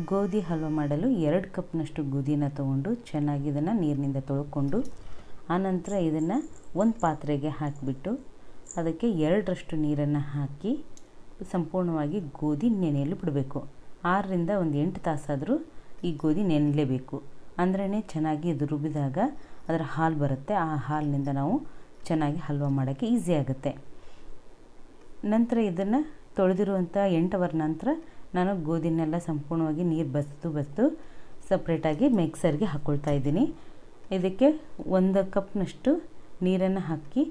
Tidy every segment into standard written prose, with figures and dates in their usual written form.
ಗೋಧಿ ಹಲ್ವ ಮಾಡಲು 2 ಕಪ್ನಷ್ಟು ಗೋಧಿನ ತಗೊಂಡು ಚೆನ್ನಾಗಿ ಇದನ್ನು ನೀರಿನಿಂದ ತೊಳ್ಕೊಂಡು ಆನಂತರ ಇದನ್ನು ಒಂದು ಪಾತ್ರೆಗೆ ಹಾಕಿಬಿಟ್ಟು ಅದಕ್ಕೆ 2ರಷ್ಟು ನೀರನ್ನು ಹಾಕಿ ಸಂಪೂರ್ಣವಾಗಿ ಗೋಧಿ ನೆನೆಯಲು ಬಿಡಬೇಕು. 6ರಿಂದ ಒಂದು 8 ತಾಸಾದರೂ ಈ ಗೋಧಿ ನೆನೆಯಲೇಬೇಕು. ಅಂದ್ರೇ ಚೆನ್ನಾಗಿ ಇದು ರುಬ್ಬಿದಾಗ ಅದರ ಹಾಲು ಬರುತ್ತೆ. ಆ ಹಾಲಿನಿಂದ ನಾವು ಚೆನ್ನಾಗಿ ಹಲ್ವ ಮಾಡೋಕ್ಕೆ ಈಸಿ ಆಗುತ್ತೆ. ನಂತರ ಇದನ್ನು ತೊಳೆದಿರುವಂಥ 8 ಅವರ್ ನಂತರ ನಾನು ಗೋಧಿನೆಲ್ಲ ಸಂಪೂರ್ಣವಾಗಿ ನೀರು ಬಸಿದು ಸಪ್ರೇಟಾಗಿ ಮಿಕ್ಸರ್ಗೆ ಹಾಕ್ಕೊಳ್ತಾ ಇದ್ದೀನಿ. ಇದಕ್ಕೆ 1 ಕಪ್ನಷ್ಟು ನೀರನ್ನು ಹಾಕಿ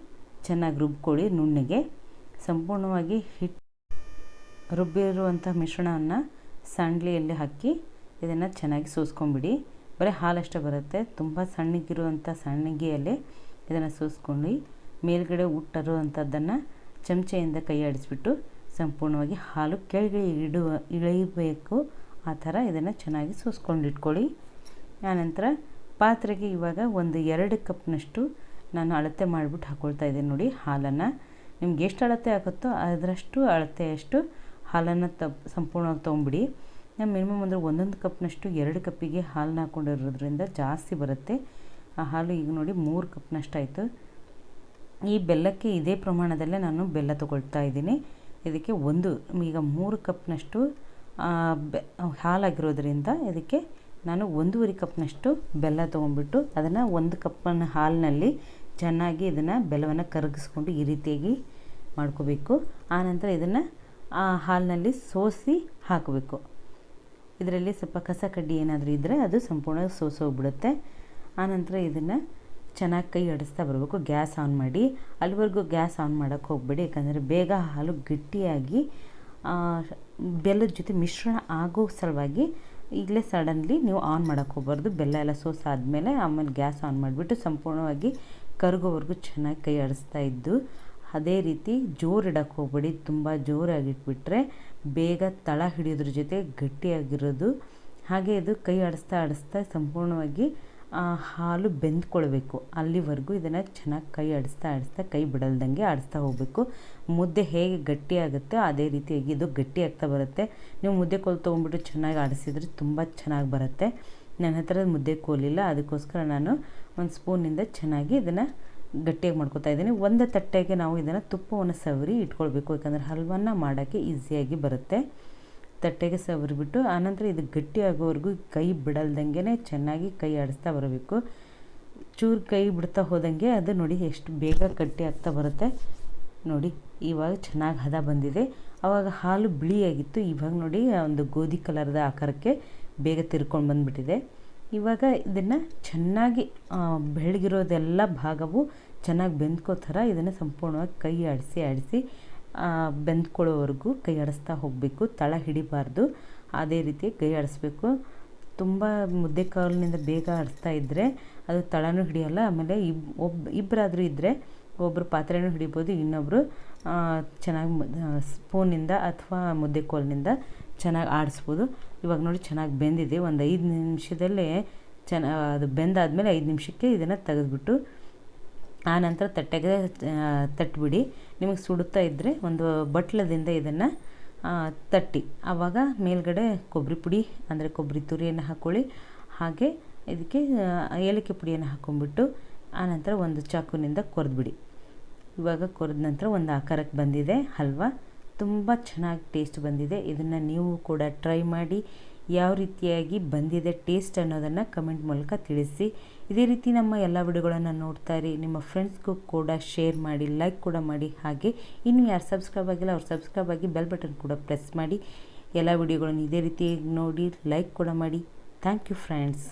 ಚೆನ್ನಾಗಿ ರುಬ್ಕೊಳ್ಳಿ. ನುಣ್ಣಗೆ ಸಂಪೂರ್ಣವಾಗಿ ರುಬ್ಬಿರುವಂಥ ಮಿಶ್ರಣವನ್ನು ಸಂಡ್ಲಿಯಲ್ಲಿ ಹಾಕಿ ಇದನ್ನು ಚೆನ್ನಾಗಿ ಸೋಸ್ಕೊಂಬಿಡಿ. ಬರೀ ಹಾಲಷ್ಟೇ ಬರುತ್ತೆ. ತುಂಬ ಸಣ್ಣಗಿರುವಂಥ ಸಣ್ಣಗೆಯಲ್ಲಿ ಇದನ್ನು ಸೋಸ್ಕೊಂಡು ಮೇಲ್ಗಡೆ ಉಟ್ಟರುವಂಥದ್ದನ್ನು ಚಮಚೆಯಿಂದ ಕೈ ಆಡಿಸ್ಬಿಟ್ಟು ಸಂಪೂರ್ಣವಾಗಿ ಹಾಲು ಕೆಳಗೆ ಇಳಿಯಬೇಕು. ಆ ಥರ ಇದನ್ನು ಚೆನ್ನಾಗಿ ಸೋಸ್ಕೊಂಡಿಟ್ಕೊಳ್ಳಿ. ಆನಂತರ ಪಾತ್ರೆಗೆ ಇವಾಗ ಒಂದು 2 ಕಪ್ನಷ್ಟು ನಾನು ಅಳತೆ ಮಾಡಿಬಿಟ್ಟು ಹಾಕ್ಕೊಳ್ತಾ ಇದ್ದೀನಿ. ನೋಡಿ, ಹಾಲನ್ನು ನಿಮ್ಗೆ ಎಷ್ಟು ಅಳತೆ ಆಗುತ್ತೋ ಅದರಷ್ಟು ಅಳತೆಯಷ್ಟು ಹಾಲನ್ನು ಸಂಪೂರ್ಣವಾಗಿ ತೊಗೊಂಬಿಡಿ. ನಾನು ಮಿನಿಮಮ್ ಅಂದರೆ 1 ಕಪ್ನಷ್ಟು 2 ಕಪ್ಪಿಗೆ ಹಾಲನ್ನ ಹಾಕ್ಕೊಂಡಿರೋದ್ರಿಂದ ಜಾಸ್ತಿ ಬರುತ್ತೆ. ಆ ಹಾಲು ಈಗ ನೋಡಿ 3 ಕಪ್ನಷ್ಟು ಆಯಿತು. ಈ ಬೆಲ್ಲಕ್ಕೆ ಇದೇ ಪ್ರಮಾಣದಲ್ಲೇ ನಾನು ಬೆಲ್ಲ ತೊಗೊಳ್ತಾ ಇದ್ದೀನಿ. ಇದಕ್ಕೆ ಈಗ 3 ಕಪ್ನಷ್ಟು ಹಾಲಾಗಿರೋದ್ರಿಂದ ಇದಕ್ಕೆ ನಾನು 1.5 ಕಪ್ನಷ್ಟು ಬೆಲ್ಲ ತೊಗೊಂಡ್ಬಿಟ್ಟು ಅದನ್ನು 1 ಕಪ್ಪನ್ನು ಹಾಲಿನಲ್ಲಿ ಚೆನ್ನಾಗಿ ಇದನ್ನು ಬೆಲ್ಲವನ್ನು ಕರಗಿಸ್ಕೊಂಡು ಈ ರೀತಿಯಾಗಿ ಮಾಡ್ಕೋಬೇಕು. ಆನಂತರ ಇದನ್ನು ಆ ಹಾಲಿನಲ್ಲಿ ಸೋಸಿ ಹಾಕಬೇಕು. ಇದರಲ್ಲಿ ಸ್ವಲ್ಪ ಕಸ ಕಡ್ಡಿ ಏನಾದರೂ ಇದ್ದರೆ ಅದು ಸಂಪೂರ್ಣ ಸೋಸೋಗ್ಬಿಡುತ್ತೆ. ಆನಂತರ ಇದನ್ನು ಚೆನ್ನಾಗಿ ಕೈ ಆಡಿಸ್ತಾ ಬರಬೇಕು. ಗ್ಯಾಸ್ ಆನ್ ಮಾಡಿ. ಅಲ್ಲಿವರೆಗೂ ಗ್ಯಾಸ್ ಆನ್ ಮಾಡೋಕ್ಕೆ ಹೋಗಬೇಡಿ, ಯಾಕಂದರೆ ಬೇಗ ಹಾಲು ಗಟ್ಟಿಯಾಗಿ ಬೆಲ್ಲದ ಜೊತೆ ಮಿಶ್ರಣ ಆಗೋ ಸಲುವಾಗಿ ಈಗಲೇ ಸಡನ್ಲಿ ನೀವು ಆನ್ ಮಾಡೋಕ್ಕೆ ಹೋಗಬಾರ್ದು. ಬೆಲ್ಲ ಎಲ್ಲ ಸೋಸಾದ್ಮೇಲೆ ಆಮೇಲೆ ಗ್ಯಾಸ್ ಆನ್ ಮಾಡಿಬಿಟ್ಟು ಸಂಪೂರ್ಣವಾಗಿ ಕರಗೋವರೆಗೂ ಚೆನ್ನಾಗಿ ಕೈ ಆಡಿಸ್ತಾ ಇದ್ದು, ಅದೇ ರೀತಿ ಜೋರಿಡಕ್ಕೆ ಹೋಗಬೇಡಿ. ತುಂಬ ಜೋರಾಗಿಟ್ಬಿಟ್ರೆ ಬೇಗ ತಳ ಹಿಡಿಯೋದ್ರ ಜೊತೆ ಗಟ್ಟಿಯಾಗಿರೋದು. ಹಾಗೆ ಇದು ಕೈ ಆಡಿಸ್ತಾ ಸಂಪೂರ್ಣವಾಗಿ ಹಾಲು ಬೆಂದ್ಕೊಳ್ಬೇಕು. ಅಲ್ಲಿವರೆಗೂ ಇದನ್ನು ಚೆನ್ನಾಗಿ ಕೈ ಆಡಿಸ್ತಾ ಕೈ ಬಿಡಲ್ದಂಗೆ ಆಡಿಸ್ತಾ ಹೋಗಬೇಕು. ಮುದ್ದೆ ಹೇಗೆ ಗಟ್ಟಿಯಾಗುತ್ತೆ ಅದೇ ರೀತಿಯಾಗಿ ಇದು ಗಟ್ಟಿ ಆಗ್ತಾ ಬರುತ್ತೆ. ನೀವು ಮುದ್ದೆ ಕೋಲು ತೊಗೊಂಡ್ಬಿಟ್ಟು ಚೆನ್ನಾಗಿ ಆಡಿಸಿದ್ರೆ ತುಂಬ ಚೆನ್ನಾಗಿ ಬರುತ್ತೆ. ನನ್ನ ಹತ್ರ ಮುದ್ದೆ ಕೋಲಿಲ್ಲ, ಅದಕ್ಕೋಸ್ಕರ ನಾನು ಒಂದು ಸ್ಪೂನಿಂದ ಚೆನ್ನಾಗಿ ಇದನ್ನು ಗಟ್ಟಿಯಾಗಿ ಮಾಡ್ಕೊತಾ ಇದ್ದೀನಿ. ಒಂದು ತಟ್ಟೆಗೆ ನಾವು ಇದನ್ನು ತುಪ್ಪವನ್ನು ಸವರಿ ಇಟ್ಕೊಳ್ಬೇಕು, ಯಾಕಂದರೆ ಹಲ್ವನ್ನ ಮಾಡೋಕ್ಕೆ ಈಸಿಯಾಗಿ ಬರುತ್ತೆ. ತಟ್ಟೆಗೆ ಸವರಿಬಿಟ್ಟು ಆನಂತರ ಇದು ಗಟ್ಟಿ ಆಗೋವರೆಗೂ ಕೈ ಬಿಡಲ್ದಂಗೆ ಚೆನ್ನಾಗಿ ಕೈ ಆಡಿಸ್ತಾ ಬರಬೇಕು. ಚೂರು ಕೈ ಬಿಡ್ತಾ ಹೋದಂಗೆ ಅದು ನೋಡಿ ಎಷ್ಟು ಬೇಗ ಗಟ್ಟಿ ಆಗ್ತಾ ಬರುತ್ತೆ. ನೋಡಿ, ಇವಾಗ ಚೆನ್ನಾಗಿ ಹದ ಬಂದಿದೆ. ಆವಾಗ ಹಾಲು ಬಿಳಿಯಾಗಿತ್ತು, ಇವಾಗ ನೋಡಿ ಒಂದು ಗೋಧಿ ಕಲರ್ದ ಆಕಾರಕ್ಕೆ ಬೇಗ ತಿರ್ಕೊಂಡು ಬಂದುಬಿಟ್ಟಿದೆ. ಇವಾಗ ಇದನ್ನು ಚೆನ್ನಾಗಿ ಬೆಳಗಿರೋದೆಲ್ಲ ಭಾಗವು ಚೆನ್ನಾಗಿ ಬೆಂದ್ಕೋ ಥರ ಇದನ್ನು ಸಂಪೂರ್ಣವಾಗಿ ಕೈ ಆಡಿಸಿ ಬೆಂದ್ಕೊಳ್ಳೋವರೆಗೂ ಕೈ ಆಡಿಸ್ತಾ ಹೋಗಬೇಕು. ತಳ ಹಿಡಿಬಾರ್ದು, ಅದೇ ರೀತಿ ಕೈ ಆಡಿಸ್ಬೇಕು. ತುಂಬ ಮುದ್ದೆ ಕಾಲಿನಿಂದ ಬೇಗ ಆಡಿಸ್ತಾ ಇದ್ದರೆ ಅದು ತಳನೂ ಹಿಡಿಯಲ್ಲ. ಆಮೇಲೆ ಇಬ್ಬರಾದರೂ ಇದ್ದರೆ ಒಬ್ಬರು ಪಾತ್ರೆನೂ ಹಿಡಿಬೋದು, ಇನ್ನೊಬ್ಬರು ಚೆನ್ನಾಗಿ ಸ್ಪೂನಿಂದ ಅಥವಾ ಮುದ್ದೆ ಕೋಲಿನಿಂದ ಚೆನ್ನಾಗಿ ಆಡಿಸ್ಬೋದು. ಇವಾಗ ನೋಡಿ ಚೆನ್ನಾಗಿ ಬೆಂದಿದೆ. ಒಂದು 5 ನಿಮಿಷದಲ್ಲೇ ಅದು ಬೆಂದಾದಮೇಲೆ 5 ನಿಮಿಷಕ್ಕೆ ಇದನ್ನು ತೆಗೆದುಬಿಟ್ಟು ಆನಂತರ ತಟ್ಟೆಗೆ ತಟ್ಟಿಬಿಡಿ. ನಿಮಗೆ ಸುಡುತ್ತಾ ಇದ್ದರೆ ಒಂದು ಬಟ್ಲದಿಂದ ಇದನ್ನು ತಟ್ಟಿ ಆವಾಗ ಮೇಲ್ಗಡೆ ಕೊಬ್ಬರಿ ಪುಡಿ ಅಂದರೆ ಕೊಬ್ಬರಿ ತುರಿಯನ್ನು ಹಾಕ್ಕೊಳ್ಳಿ. ಹಾಗೆ ಇದಕ್ಕೆ ಏಲಕ್ಕಿ ಪುಡಿಯನ್ನು ಹಾಕ್ಕೊಂಡ್ಬಿಟ್ಟು ಆನಂತರ ಒಂದು ಚಾಕುನಿಂದ ಕೊರೆದ್ಬಿಡಿ. ಇವಾಗ ಕೊರೆದ ನಂತರ ಒಂದು ಆಕಾರಕ್ಕೆ ಬಂದಿದೆ ಹಲ್ವ. ತುಂಬ ಚೆನ್ನಾಗಿ ಟೇಸ್ಟ್ ಬಂದಿದೆ. ಇದನ್ನು ನೀವು ಕೂಡ ಟ್ರೈ ಮಾಡಿ ಯಾವ ರೀತಿಯಾಗಿ ಬಂದಿದೆ ಟೇಸ್ಟ್ ಅನ್ನೋದನ್ನು ಕಮೆಂಟ್ ಮೂಲಕ ತಿಳಿಸಿ. ಇದೇ ರೀತಿ ನಮ್ಮ ಎಲ್ಲ ವಿಡಿಯೋಗಳನ್ನು ನೋಡ್ತಾ ಇರಿ. ನಿಮ್ಮ ಫ್ರೆಂಡ್ಸ್ಗೂ ಕೂಡ ಶೇರ್ ಮಾಡಿ, ಲೈಕ್ ಕೂಡ ಮಾಡಿ. ಹಾಗೆ ಇನ್ನು ಯಾರು ಸಬ್ಸ್ಕ್ರೈಬ್ ಆಗಿಲ್ಲ ಅವ್ರು ಸಬ್ಸ್ಕ್ರೈಬ್ ಆಗಿ ಬೆಲ್ ಬಟನ್ ಕೂಡ ಪ್ರೆಸ್ ಮಾಡಿ. ಎಲ್ಲ ವಿಡಿಯೋಗಳನ್ನು ಇದೇ ರೀತಿ ನೋಡಿ ಲೈಕ್ ಕೂಡ ಮಾಡಿ. Thank you friends.